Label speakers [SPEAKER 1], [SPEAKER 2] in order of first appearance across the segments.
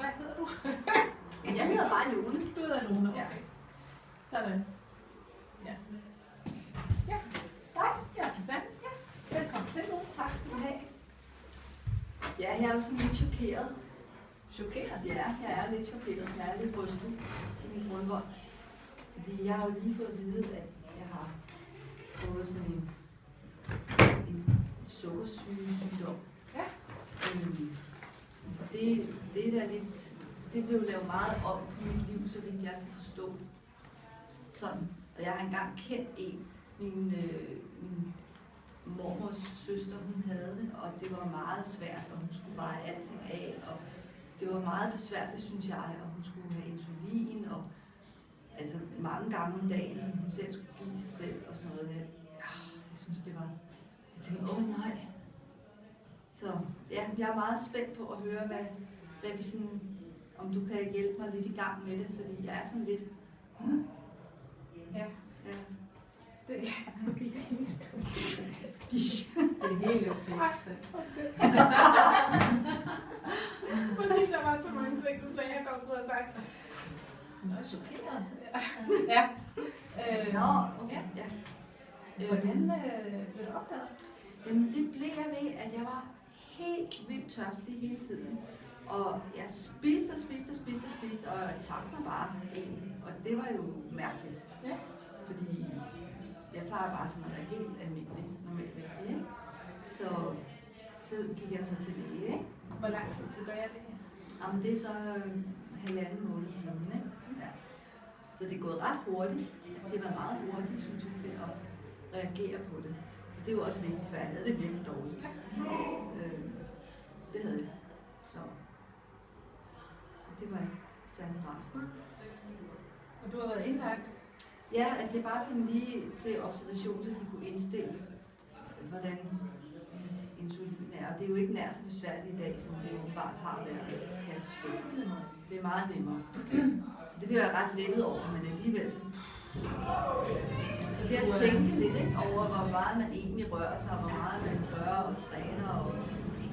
[SPEAKER 1] hvad hedder du?
[SPEAKER 2] Jeg hedder bare Lone.
[SPEAKER 1] Du hedder Lone, okay.
[SPEAKER 2] Ja.
[SPEAKER 1] Sådan. Ja. Ja, dig. Jeg er Susanne. Ja. Velkommen til, Lone. Tak skal du have.
[SPEAKER 2] Ja, jeg er jo sådan lidt chokeret.
[SPEAKER 1] Chokeret?
[SPEAKER 2] Ja, jeg er lidt chokeret. Jeg er lidt rystet i min grundvold. Fordi jeg har jo lige fået at vide, at jeg har fået sådan en sukkersygdom.
[SPEAKER 1] Ja.
[SPEAKER 2] Og det er da lidt, det blev lavet meget om på mit liv, så vidt jeg kan forstå. Sådan. Og jeg har engang kendt min mormors søster, hun havde det, og det var meget svært, og hun skulle veje alting af, og det var meget besværligt, synes jeg, og hun skulle have insulin, og altså mange gange om dagen, som hun selv skulle give sig selv, og sådan noget. Jeg synes, det var, jeg tænkte, nej. Så ja, jeg er meget spændt på at høre, hvad vi sådan, om du kan hjælpe mig lidt i gang med det, fordi jeg er sådan lidt,
[SPEAKER 1] Ja.
[SPEAKER 2] ja.
[SPEAKER 1] Det er helt okay. Fordi der var så mange ting, du sagde, jeg godt kunne have sagt. Nå, jeg er chokeret. Ja.
[SPEAKER 2] Okay. Ja.
[SPEAKER 1] Hvordan blev du opdaget?
[SPEAKER 2] Jamen, det blev jeg ved, at jeg var helt vildt tørstig hele tiden. Og jeg spiste, og jeg tabte mig bare egentlig. Og det var jo mærkeligt.
[SPEAKER 1] Ja.
[SPEAKER 2] Fordi jeg plejer bare sådan at være helt almindelig, normalt vægtig, ikke? Så gik jeg så til læge, ikke?
[SPEAKER 1] Hvor lang tid til gør jeg det her?
[SPEAKER 2] Jamen, det er så 1,5 måned siden, ikke? Ja. Så det er gået ret hurtigt. Altså, det har været meget hurtigt, synes jeg, til at reagere på det. Og det er jo også vigtigt, for jeg havde det virkelig dårligt. Det havde jeg. Så det var ikke særlig rart.
[SPEAKER 1] Og du har været indlagt?
[SPEAKER 2] Ja, altså jeg bare sådan lige til observation, så de kunne indstille, hvordan insulin er. Og det er jo ikke nær så besværligt i dag, som det åbenbart har været, kan jeg forstå. Det er meget nemmere. Så det bliver jeg ret lettet over, men alligevel så til at tænke lidt, ikke, over, hvor meget man egentlig rører sig, hvor meget man gør og træner og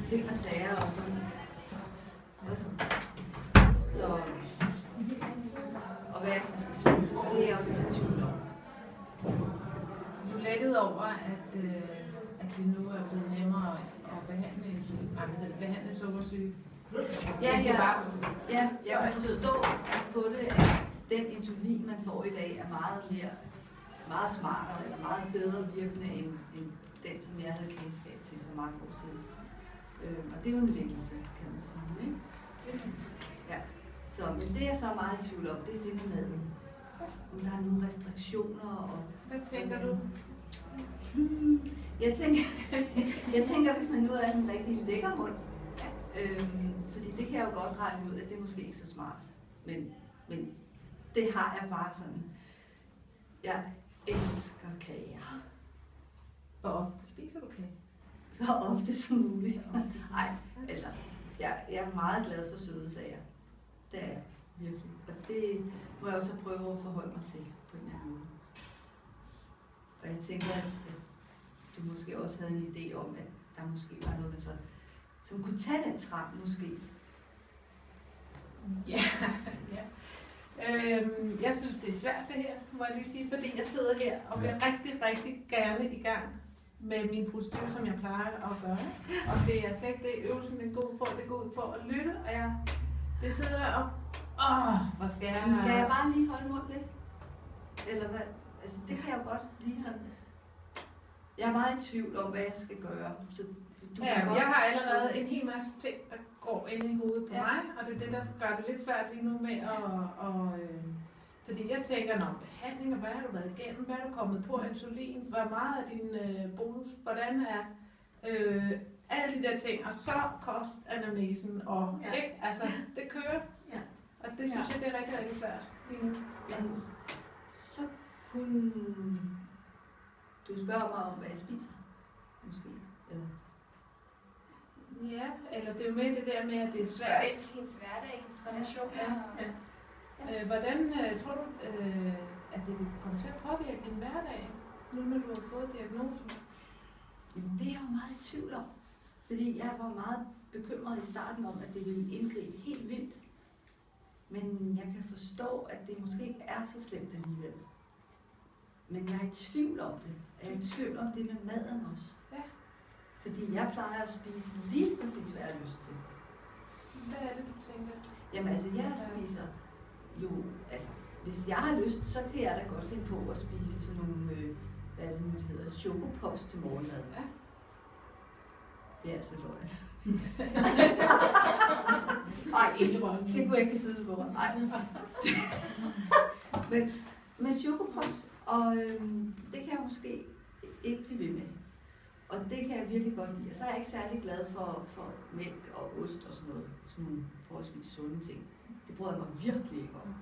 [SPEAKER 2] ting og sager og sådan. Så, og hvad jeg så skal spise, det er jeg jo lidt tvivl om.
[SPEAKER 1] Du lettede over, at det nu er blevet nemmere at behandle sukkersyge.
[SPEAKER 2] Ja, jeg kan forstå på det, at den insulin, man får i dag, er meget smartere eller meget bedre virkende end den, som jeg havde kendskab til for mange år siden. Og det er jo en lettelse, kan man sige, ikke? Ja. Så, men det er jeg så meget i tvivl om, det er det med maden. Om der er nogle restriktioner og...
[SPEAKER 1] Hvad tænker du?
[SPEAKER 2] Jeg tænker, hvis man nu er en rigtig lækker mund, fordi det kan jeg jo godt regne ud, at det er måske ikke så smart. Men det har jeg bare sådan. Jeg elsker kager.
[SPEAKER 1] Hvor ofte spiser du kage?
[SPEAKER 2] Så ofte som muligt. Nej, altså, jeg er meget glad for søde sager. Det er jeg virkelig. Og det må jeg også prøve at forholde mig til på en eller anden måde. Og jeg tænker, at du måske også havde en idé om, at der måske var noget, som kunne tage den trang måske.
[SPEAKER 1] Ja. Jeg synes, det er svært det her, må jeg lige sige, fordi jeg sidder her og vil rigtig, rigtig gerne i gang med min procedur, som jeg plejer at gøre. Og det er slet ikke det, øvelsen den går på, det går ud på at lytte, og det sidder og, hvor skal jeg...
[SPEAKER 2] Skal jeg bare lige holde mund lidt? Eller hvad? Altså, det kan jeg jo godt lige sådan... Jeg er meget i tvivl om, hvad jeg skal gøre. Så
[SPEAKER 1] jeg har allerede en hel masse ting, der går ind i hovedet på mig, og det er det, der gør det lidt svært lige nu med at fordi jeg tænker, behandling, hvad har du været igennem, hvad har du kommet på, insulin, hvor meget er din bonus, hvordan er alle de der ting, og så kostanamnesen, og det kører, og det synes jeg, det er rigtig, rigtig svært lige nu.
[SPEAKER 2] Men så kunne du spørge mig om, hvad jeg spiser, måske, eller?
[SPEAKER 1] Ja, eller det er jo med det der med, at det er svært.
[SPEAKER 3] Ind til hendes hverdag, hendes relationer.
[SPEAKER 1] Ja. Hvordan tror du, at det vil komme til at påvirke din hverdag, nu når du har fået diagnosen?
[SPEAKER 2] Jamen, det er jeg jo meget i tvivl om. Fordi jeg var meget bekymret i starten om, at det ville indgribe helt vildt. Men jeg kan forstå, at det måske ikke er så slemt alligevel. Men jeg er i tvivl om det. Jeg er i tvivl om det med maden også.
[SPEAKER 1] Ja.
[SPEAKER 2] Fordi jeg plejer at spise lige præcis, hvad jeg har lyst til.
[SPEAKER 1] Hvad er det, du tænker?
[SPEAKER 2] Jamen altså, jeg spiser jo, altså, hvis jeg har lyst, så kan jeg da godt finde på at spise sådan nogle, hvad er det nu, det hedder, chokopops til morgenmad.
[SPEAKER 1] Ja.
[SPEAKER 2] Det er altså løgn. Ej, det kunne jeg ikke sidde på. Nej. Men chokopops, og det kan jeg måske ikke blive ved med. Og det kan jeg virkelig godt lide. Og så er jeg ikke særlig glad for mælk og ost og sådan noget. Sådan nogle forholdsvis sunde ting. Det bryder jeg mig virkelig ikke om.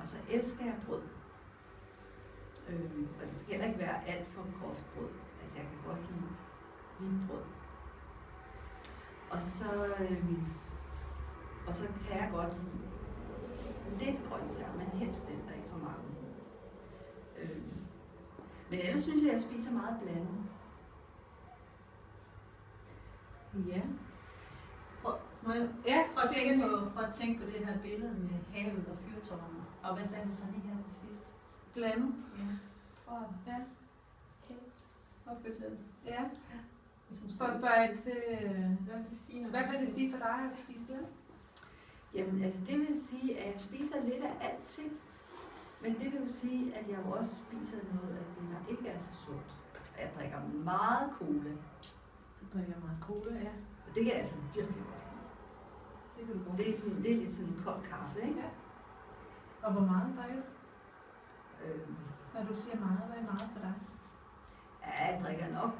[SPEAKER 2] Og så elsker jeg brød. Og det skal heller ikke være alt for groft brød. Altså jeg kan godt lide hvidt brød. Og så kan jeg godt lide lidt grøntsager, men helst den, der ikke for mange. Men ellers synes jeg, at jeg spiser meget blandet.
[SPEAKER 1] Ja.
[SPEAKER 4] Må jeg
[SPEAKER 1] Ja,
[SPEAKER 4] prøve at tænke på det her billede med havet og fyrtårnet. Og hvad sagde du så lige her til sidst?
[SPEAKER 1] blandet.
[SPEAKER 4] Ja. Tror jeg.
[SPEAKER 1] Ja.
[SPEAKER 4] Okay. Hvor fedt lidt.
[SPEAKER 1] Ja.
[SPEAKER 4] Jeg synes,
[SPEAKER 1] For at spørge ind til,
[SPEAKER 4] hvad vil det sige, når
[SPEAKER 1] hvad
[SPEAKER 4] du
[SPEAKER 1] vil det
[SPEAKER 4] siger-
[SPEAKER 1] sige for dig at spise blandet?
[SPEAKER 2] Jamen, altså det vil sige, at jeg spiser lidt af alting. Men det vil jo sige, at jeg jo også spiser noget af det, der ikke er så sundt. Og jeg drikker meget cola.
[SPEAKER 1] Du drikker meget cola, ja.
[SPEAKER 2] Og det kan jeg altså virkelig godt lide.
[SPEAKER 1] Det kan du godt.
[SPEAKER 2] Det er lidt sådan en kold kaffe, ikke?
[SPEAKER 1] Ja. Og hvor meget drikker du?
[SPEAKER 2] Øhm,
[SPEAKER 1] Når du siger meget, hvad er meget for dig?
[SPEAKER 2] ja, jeg drikker nok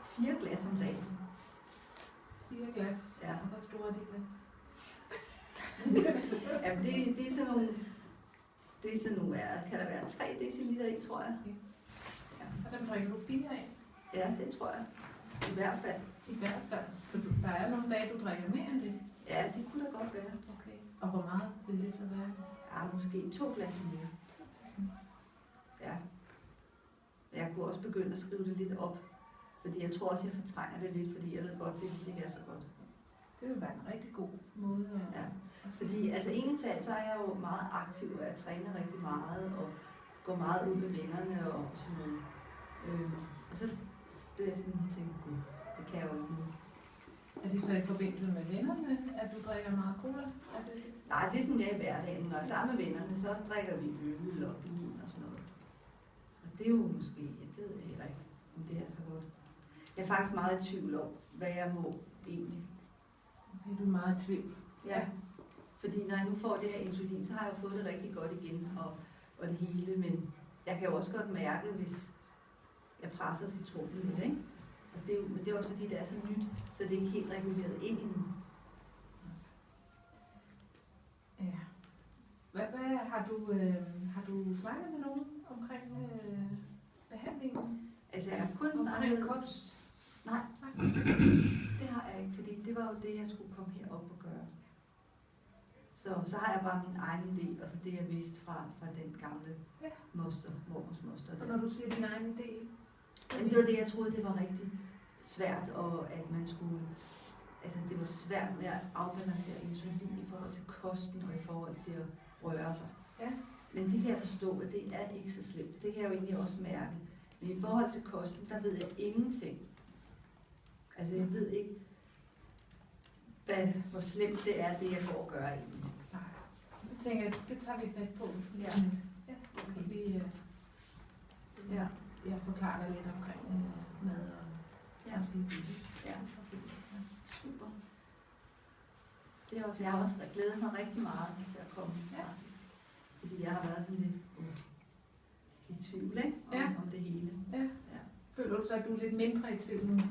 [SPEAKER 2] 4 glas om dagen.
[SPEAKER 1] 4 glas.
[SPEAKER 2] Ja.
[SPEAKER 1] Og hvor store er de glas?
[SPEAKER 2] Jamen, det er sådan nogle... Det er sådan nogle, kan der være 3 deciliter i, tror jeg. Ja,
[SPEAKER 1] Og dem drikker du 4 af?
[SPEAKER 2] ja, det tror jeg. I hvert fald.
[SPEAKER 1] I hvert fald. Så der er nogle dage, du drikker mere end det?
[SPEAKER 2] Ja, det kunne da godt være.
[SPEAKER 1] Okay. Og hvor meget vil det så være?
[SPEAKER 2] Ja, måske 2 glas mere. Ja. Jeg kunne også begynde at skrive det lidt op. Fordi jeg tror også, jeg fortrænger det lidt, fordi jeg ved godt, det vist ikke er så godt.
[SPEAKER 1] Det vil være en rigtig god måde at...
[SPEAKER 2] Ja. Fordi altså egentlig så er jeg jo meget aktiv, og jeg træner rigtig meget, og går meget ud med vennerne og sådan noget. Og så blev jeg sådan tænkt, gud, det kan jeg jo ikke nu.
[SPEAKER 1] Er det så i forbindelse med vennerne, at du drikker meget cola? Er det...
[SPEAKER 2] Nej, det er sådan mere i hverdagen. Når jeg er sammen med vennerne, så drikker vi øl og vin og sådan noget. Og det er jo måske, jeg ved heller ikke, om det er så godt. Jeg er faktisk meget i tvivl om, hvad jeg må egentlig.
[SPEAKER 1] Okay, du er meget i tvivl.
[SPEAKER 2] Ja. Fordi når jeg nu får det her insulin, så har jeg jo fået det rigtig godt igen og det hele. Men jeg kan jo også godt mærke, hvis jeg presser citronen lidt, ikke? Og men det er også fordi, det er så nyt, så det er ikke helt reguleret ind endnu.
[SPEAKER 1] Ja. Hvad har du snakket med nogen omkring behandlingen?
[SPEAKER 2] Altså jeg har kun
[SPEAKER 1] Omkring
[SPEAKER 2] snakket...
[SPEAKER 1] kost?
[SPEAKER 2] Nej, det har jeg ikke, fordi det var jo det, jeg skulle komme herop og gøre. Så har jeg bare min egen idé, og så det, jeg vidste fra den gamle moster, mormors moster.
[SPEAKER 1] Og når du siger din egen idé?
[SPEAKER 2] Jamen, det var det, jeg troede, det var rigtig svært, og at man skulle... Altså, det var svært med at afbalancere insulin i forhold til kosten og i forhold til at røre sig.
[SPEAKER 1] Ja.
[SPEAKER 2] Men det kan jeg forstå, at det er ikke så slemt. Det kan jeg jo egentlig også mærke. Men i forhold til kosten, der ved jeg ingenting. Altså, jeg ved ikke, hvor slemt det er, det jeg går og gør egentlig.
[SPEAKER 1] Nej. Jeg tænker, det tager vi fat på.
[SPEAKER 2] Ja.
[SPEAKER 1] Ja. Okay.
[SPEAKER 2] Ja.
[SPEAKER 1] Jeg forklarer dig lidt omkring mad og
[SPEAKER 2] Ja. Ja. Super. Det er også, jeg har også glædet mig rigtig meget til at komme, faktisk. Fordi jeg har været sådan lidt i tvivl, ikke? Om det hele.
[SPEAKER 1] Ja. Føler du så, at du er lidt mindre i tvivl nu?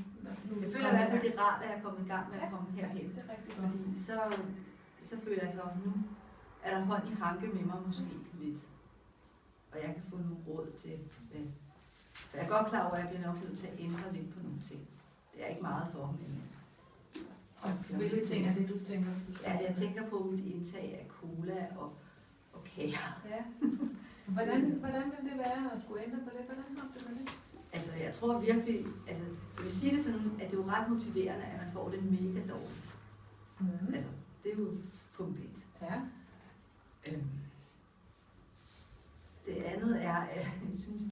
[SPEAKER 2] Jeg føler i hvert fald, det er rart, at jeg er kommet i gang med at komme herhen.
[SPEAKER 1] Det er rigtig godt.
[SPEAKER 2] Fordi så føler jeg så, at nu er der hånd i hanke med mig måske lidt. Og jeg kan få nogle råd til, jeg er godt klar over, at jeg bliver nok nødt til at ændre lidt på nogle ting. Det er ikke meget for, men...
[SPEAKER 1] Hvilke ting er det, du tænker?
[SPEAKER 2] Ja, jeg tænker på mit indtag af cola og kager.
[SPEAKER 1] Ja. Hvordan vil det være at skulle ændre på det? Hvordan har du med det?
[SPEAKER 2] Altså, jeg tror virkelig, altså, jeg vil sige det sådan, at det er jo ret motiverende, at man får det mega dårligt.
[SPEAKER 1] Mm.
[SPEAKER 2] Altså, det er jo punkt 1.
[SPEAKER 1] Ja.
[SPEAKER 2] jeg synes,